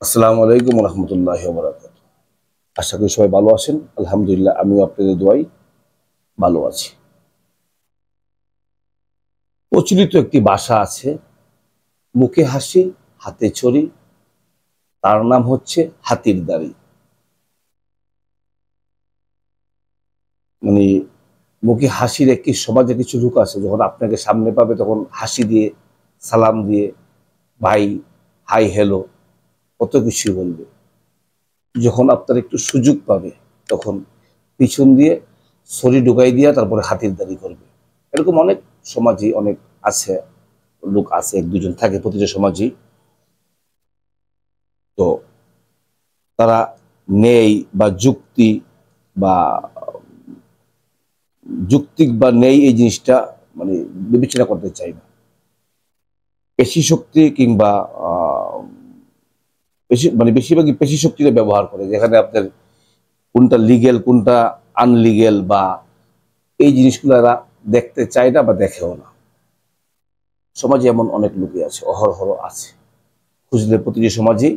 আসসালামু আলাইকুম রহমতুল্লাহি ওয়া বারাকাতুহু। আশা করি সবাই ভালো আছেন। আলহামদুলিল্লাহ আমিও আপনাদের দোয়ায় ভালো আছি। প্রচলিত একটি ভাষা আছে, মুখে হাসি হাতে ছড়ি, তার নাম হচ্ছে হাতির দাড়ি। মানে মুখে হাসির একটি সমাজে কিছু লোক আছে, যখন আপনাকে সামনে পাবে তখন হাসি দিয়ে, সালাম দিয়ে, ভাই, হাই, হ্যালো, কত কিছু বলবে। যখন আপনার একটু সুযোগ পাবে তখন পিছন দিয়ে ছড়ি ঢুকাই দিয়া তারপরে হাতির দাড়ি করবে। এরকম অনেক সমাজই অনেক আছে, লোক আছে, এক দুজন থাকে প্রতিটা সমাজই। তো তারা নেই বা যুক্তি বা যুক্তিক বা নেই এই জিনিসটা মানে বিবেচনা করতে চাই না। পেশি শক্তি কিংবা বেশিরভাগই পেশি শক্তিকে ব্যবহার করে, যেখানে আপনার কোনটা লিগেল কোনটা আনলিগেল বা এই জিনিসগুলো এরা দেখতে চায় না বা দেখেও না। সমাজে এমন অনেক লোকই আছে, অহরহ আছে, খুঁজলে প্রতিটি সমাজেই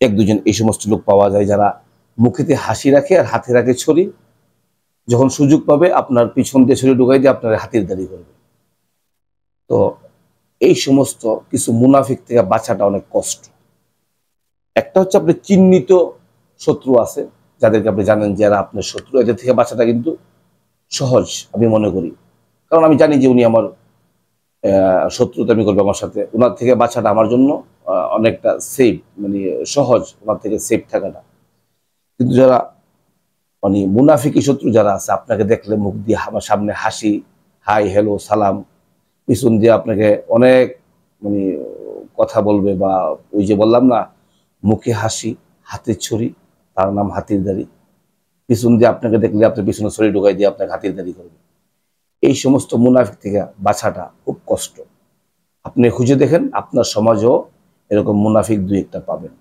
এক দুজন এই সমস্ত লোক পাওয়া যায়, যারা মুখেতে হাসি রাখে আর হাতে রাখে ছড়ি। যখন সুযোগ পাবে আপনার পিছন দিয়ে ছড়ি ঢুকাই দিয়ে আপনার হাতির দাড়ি করবে। তো এই সমস্ত কিছু মুনাফিক থেকে বাঁচাটা অনেক কষ্ট। একটা হচ্ছে আপনি চিহ্নিত শত্রু আছে, যাদেরকে আপনি জানেন যে এরা আপনার শত্রু, এদের থেকে বাঁচাটা কিন্তু সহজ আমি মনে করি। কারণ আমি জানি যে উনি আমার শত্রুতামি করবে আমার সাথে, ওনার থেকে বাঁচাটা আমার জন্য অনেকটা সেফ, মানে সহজ ওনার থেকে সেফ থাকাটা। কিন্তু যারা মানে মুনাফিকি শত্রু যারা আছে, আপনাকে দেখলে মুখ দিয়ে আমার সামনে হাসি, হাই, হ্যালো, সালাম, পিছন দিয়ে আপনাকে অনেক মানে কথা বলবে, বা ওই যে বললাম না, মুখে হাসি হাতের ছড়ি, তার নাম হাতির দাড়ি। পিছন দিয়ে আপনাকে দেখলে আপনার পিছনে ছড়ি ঢুকাই দিয়ে আপনাকে হাতির দাড়ি করবে। এই সমস্ত মুনাফিক থেকে বাঁচাটা খুব কষ্ট। আপনি খুঁজে দেখেন আপনার সমাজেও এরকম মুনাফিক দুই একটা পাবেন।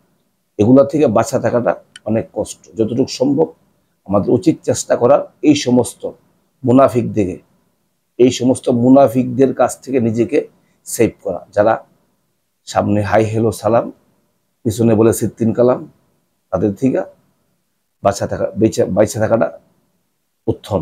এগুলা থেকে বাঁচা থাকাটা অনেক কষ্ট। যতটুকু সম্ভব আমাদের উচিত চেষ্টা করার এই সমস্ত মুনাফিক দিকে, এই সমস্ত মুনাফিকদের কাছ থেকে নিজেকে সেভ করা, যারা সামনে হাই, হ্যালো, সালাম, পিছনে বলে সিত্তিন কালাম, তাদের থেকে বাঁচা থাকাটা উত্তম।